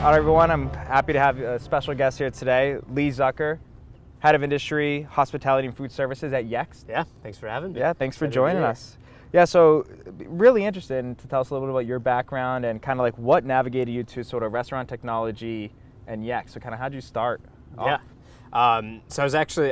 All right, everyone, I'm happy to have a special guest here today, Lee Zucker, Head of Industry, Hospitality and Food Services at Yext. Yeah, thanks for having me. Yeah, thanks for joining us. Yeah, so really interested to tell us a little bit about your background and kind of like what navigated you to sort of restaurant technology and Yext. So kind of how'd you start? Yeah. So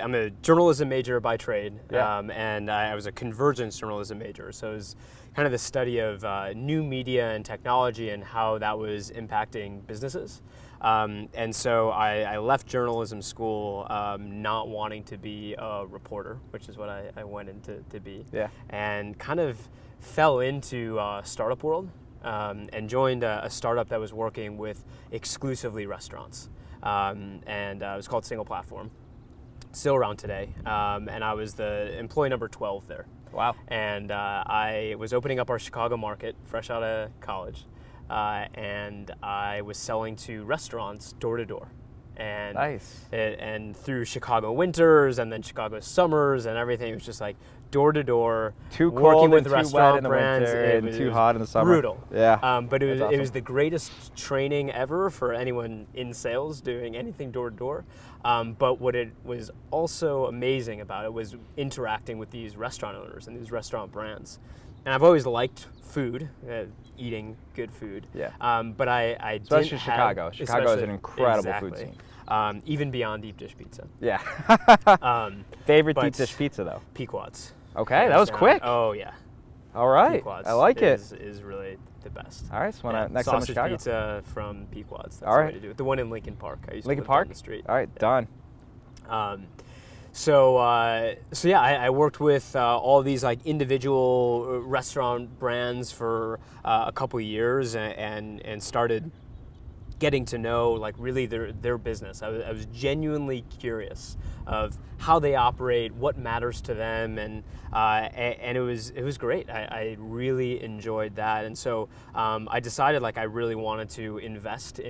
I'm a journalism major by trade, and I was a convergence journalism major. So it was kind of the study of new media and technology and how that was impacting businesses. And so I left journalism school not wanting to be a reporter, which is what I went into to be, and kind of fell into startup world and joined a startup that was working with exclusively restaurants. And it was called Single Platform, still around today, and I was the employee number 12 there. Wow. And I was opening up our Chicago market fresh out of college, and I was selling to restaurants door to door. And nice. And through Chicago winters and then Chicago summers and everything, it was just like door to door, too cold working with and too restaurant wet in the brands. winter It and was too hot in the summer. Brutal. Yeah. But it awesome. was the greatest training ever for anyone in sales doing anything door to door. But what it was also amazing about it was interacting with these restaurant owners and these restaurant brands. And I've always liked food, eating good food. Yeah. But I especially didn't Chicago. have, Chicago is an incredible food exactly. scene. Even beyond deep dish pizza. Yeah. Favorite deep dish pizza though? Pequod's. Okay, that was quick. Oh yeah. All right, Pequod's I like it. Is really the best. All right, so next time in sausage Chicago. pizza from Pequod's. That's All right. the way to do it. The one in Lincoln Park. I used Lincoln to live Park? down the street. All right, done. I worked with all these like individual restaurant brands for a couple of years and started getting to know like really their business. I was genuinely curious of how they operate, what matters to them, and it was great. I really enjoyed that, and so I decided like I really wanted to invest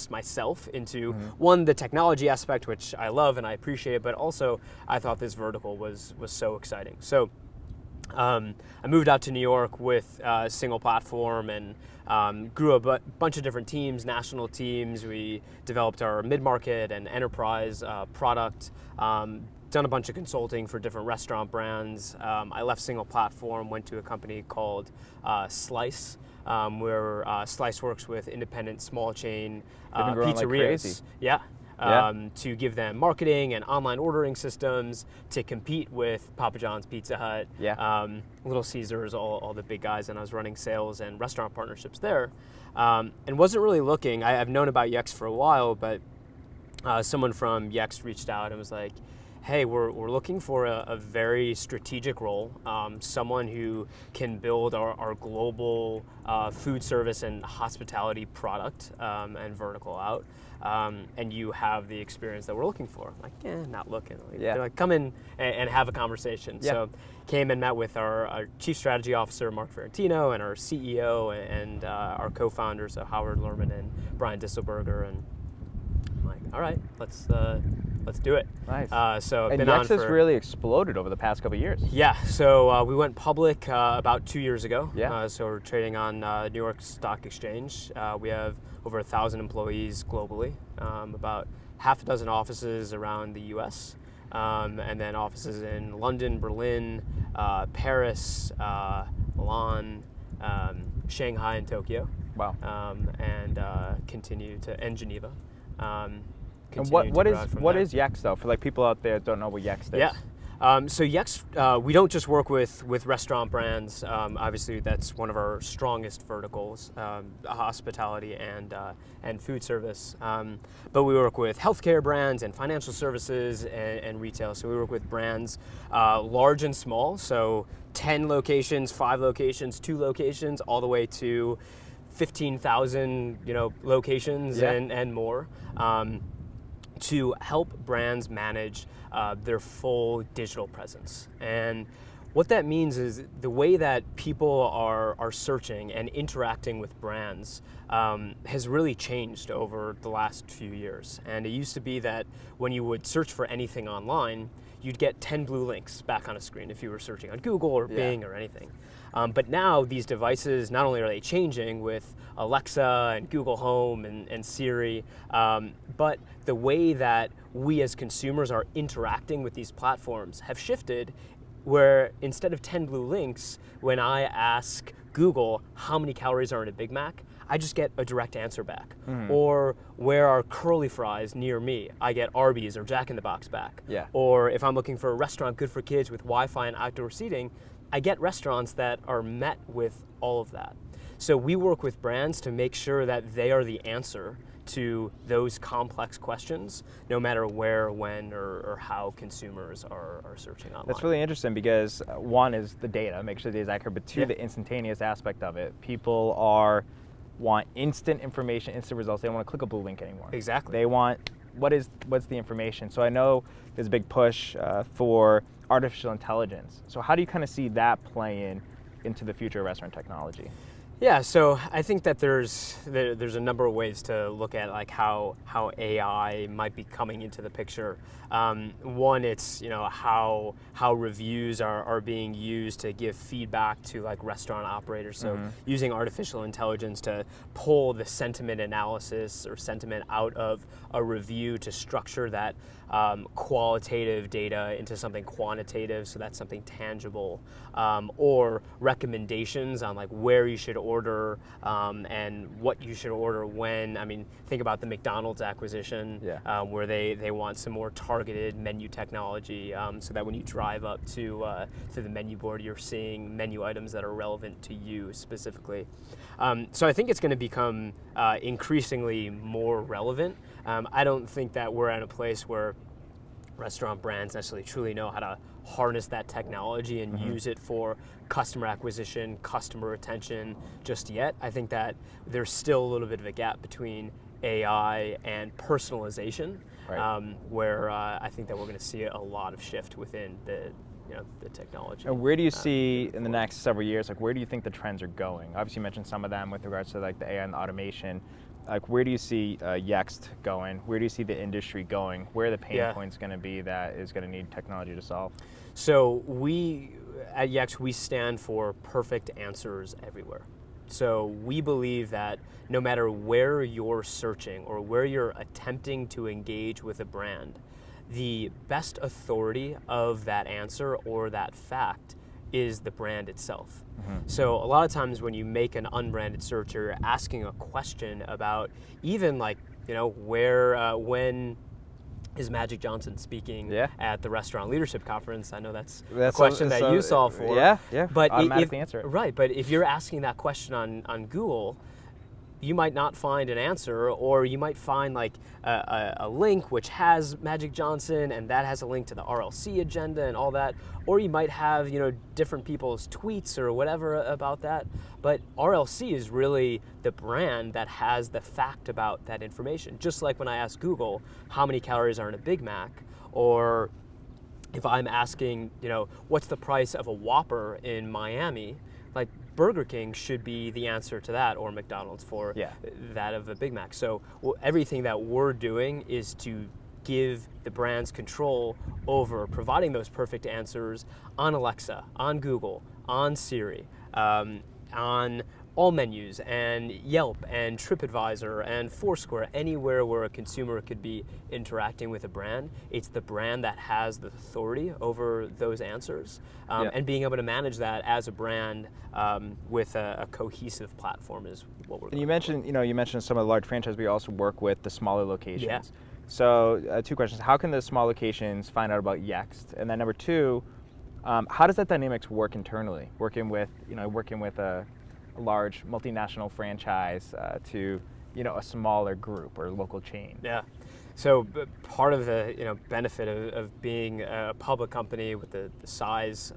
myself into one, the technology aspect, which I love and I appreciate, but also I thought this vertical was so exciting. So I moved out to New York with Single Platform and grew a bunch of different teams, national teams. We developed our mid-market and enterprise product, done a bunch of consulting for different restaurant brands. I left Single Platform, went to a company called Slice, where Slice works with independent small chain pizzerias. To give them marketing and online ordering systems to compete with Papa John's, Pizza Hut, Little Caesars, all the big guys, and I was running sales and restaurant partnerships there. And wasn't really looking. I've known about Yext for a while, but someone from Yext reached out and was like, hey, we're looking for a very strategic role, someone who can build our global food service and hospitality product and vertical out. And you have the experience that we're looking for. I'm like, not looking. They're like, come in and have a conversation. Yeah. So came and met with our Chief Strategy Officer, Mark Ferrantino, and our CEO and our co-founders, Howard Lerman and Brian Disselberger. And I'm like, all right, let's do it. Nice. So and been Yext on for, has really exploded over the past couple of years. Yeah. So we went public about 2 years ago. Yeah. So we're trading on New York Stock Exchange. We have over 1,000 employees globally, about half a dozen offices around the U.S., and then offices in London, Berlin, Paris, Milan, Shanghai, and Tokyo. Wow. And Geneva. And what is Yext though, for like people out there that don't know what Yext is? Yeah. So Yext, we don't just work with restaurant brands. Obviously, that's one of our strongest verticals, hospitality and food service. But we work with healthcare brands and financial services and retail. So we work with brands large and small. So 10 locations, 5 locations, 2 locations, all the way to 15,000 locations and more. To help brands manage their full digital presence. And what that means is the way that people are searching and interacting with brands has really changed over the last few years. And it used to be that when you would search for anything online, you'd get 10 blue links back on a screen if you were searching on Google or Bing or anything. But now these devices, not only are they changing with Alexa and Google Home and Siri, but the way that we as consumers are interacting with these platforms have shifted, where instead of 10 blue links, when I ask Google how many calories are in a Big Mac, I just get a direct answer back. Or where are curly fries near me? I get Arby's or Jack in the Box back. Or if I'm looking for a restaurant good for kids with Wi-Fi and outdoor seating, I get restaurants that are met with all of that. So we work with brands to make sure that they are the answer to those complex questions, no matter where, when, or how consumers are searching online. That's really interesting because one is the data, make sure the data is accurate, but two, the instantaneous aspect of it. People want instant information, instant results. They don't want to click a blue link anymore. Exactly. They want, what's the information? So I know there's a big push for artificial intelligence. So how do you kind of see that playing into the future of restaurant technology? Yeah, so I think that there's a number of ways to look at like how AI might be coming into the picture. One, it's how reviews are being used to give feedback to like restaurant operators. So using artificial intelligence to pull the sentiment analysis or sentiment out of a review to structure that qualitative data into something quantitative, so that's something tangible, or recommendations on like where you should order and what you should order when. I mean, think about the McDonald's acquisition, where they want some more targeted menu technology, so that when you drive up to the menu board, you're seeing menu items that are relevant to you specifically. So I think it's going to become increasingly more relevant. I don't think that we're at a place where restaurant brands necessarily truly know how to harness that technology and use it for customer acquisition, customer retention just yet. I think that there's still a little bit of a gap between AI and personalization, where I think that we're going to see a lot of shift within the technology. And where do you see in the next several years, like where do you think the trends are going? Obviously you mentioned some of them with regards to like the AI and the automation. Like where do you see Yext going? Where do you see the industry going? Where are the pain points going to be that is going to need technology to solve? So we, at Yext, we stand for perfect answers everywhere. So we believe that no matter where you're searching or where you're attempting to engage with a brand, the best authority of that answer or that fact is the brand itself. So a lot of times when you make an unbranded search, or you're asking a question about even like, when is Magic Johnson speaking at the Restaurant Leadership Conference? I know that's a question that you solve for. But automatically answer it. Right, but if you're asking that question on Google, you might not find an answer, or you might find like a link which has Magic Johnson and that has a link to the RLC agenda and all that, or you might have different people's tweets or whatever about that. But RLC is really the brand that has the fact about that information. Just like when I ask Google how many calories are in a Big Mac, or if I'm asking what's the price of a Whopper in Miami, like Burger King should be the answer to that, or McDonald's for that of a Big Mac. So everything that we're doing is to give the brands control over providing those perfect answers on Alexa, on Google, on Siri, on all menus, and Yelp, and TripAdvisor, and Foursquare, anywhere where a consumer could be interacting with a brand. It's the brand that has the authority over those answers, and being able to manage that as a brand with a cohesive platform is what we're. And you mentioned some of the large franchises. We also work with the smaller locations. So two questions: how can the small locations find out about Yext? And then number two, how does that dynamics work internally? Working with a large multinational franchise to a smaller group or local chain. So part of the benefit of being a public company with the size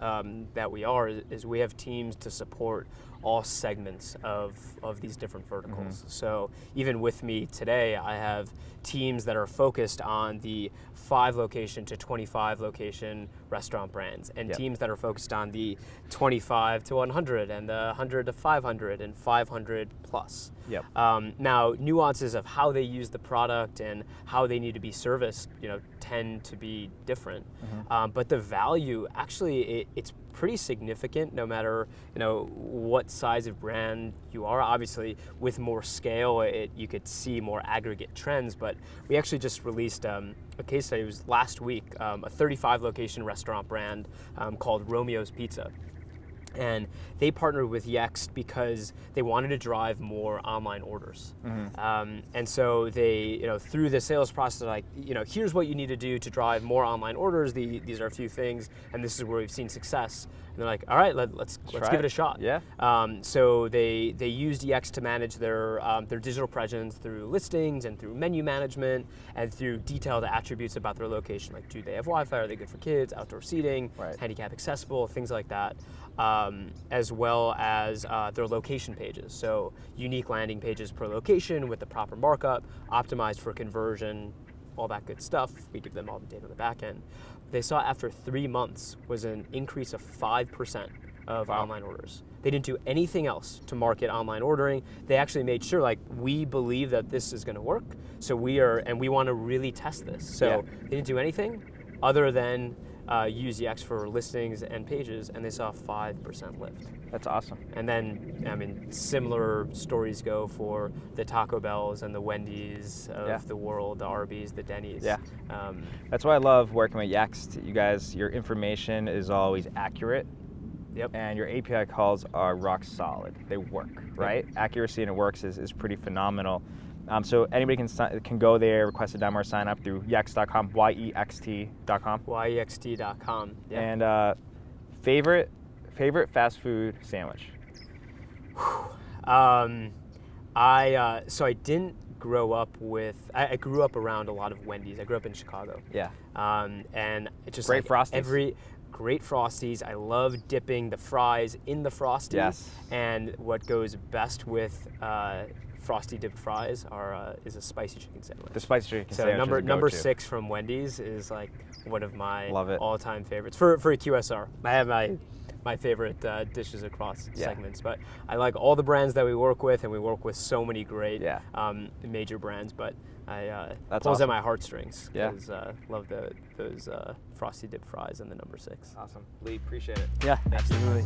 that we are is we have teams to support all segments of these different verticals. So even with me today, I have teams that are focused on the 5 location to 25 location restaurant brands, and teams that are focused on the 25 to 100 and the 100 to 500 and 500 plus. Yep. Now, nuances of how they use the product and how they need to be serviced, tend to be different. But the value, actually, it's pretty significant no matter what size of brand you are. Obviously, with more scale, you could see more aggregate trends. But we actually just released a case study. It was last week, a 35 location restaurant brand called Romeo's Pizza. And they partnered with Yext because they wanted to drive more online orders. And so they, through the sales process, like, here's what you need to do to drive more online orders. These are a few things, and this is where we've seen success. And they're like, all right, let's give it a shot. Yeah. So they used Yext to manage their digital presence through listings and through menu management and through detailed attributes about their location, like do they have Wi-Fi, are they good for kids, outdoor seating, handicap accessible, things like that. As well as their location pages. So unique landing pages per location with the proper markup, optimized for conversion, all that good stuff. We give them all the data on the back end. They saw after 3 months was an increase of 5% of online orders. They didn't do anything else to market online ordering. They actually made sure, like, we believe that this is going to work. So we want to really test this. So they didn't do anything other than use Yext for listings and pages, and they saw a 5% lift. That's awesome. And then, similar stories go for the Taco Bells and the Wendy's of the world, the Arby's, the Denny's. Yeah. That's why I love working with Yext. You guys, your information is always accurate. Yep. And your API calls are rock solid. They work, right? Accuracy and it works is pretty phenomenal. So anybody can go there, request a demo, or sign up through yext.com, yext.com. yext.com. Yeah. And favorite fast food sandwich? So I didn't grow up with. I grew up around a lot of Wendy's. I grew up in Chicago. Yeah. And it just great Frosties. Great Frosties. I love dipping the fries in the Frosty. Yes. And what goes best with Frosty dipped fries is a spicy chicken sandwich. The spicy chicken sandwich. So number 6 from Wendy's is like one of my Love it. all-time favorites for a QSR. I have my favorite dishes across segments, but I like all the brands that we work with, and we work with so many great major brands. But That's pulls awesome. at my heartstrings because love those Frosty dipped fries and the number 6. Awesome, Lee. Appreciate it. Yeah, absolutely.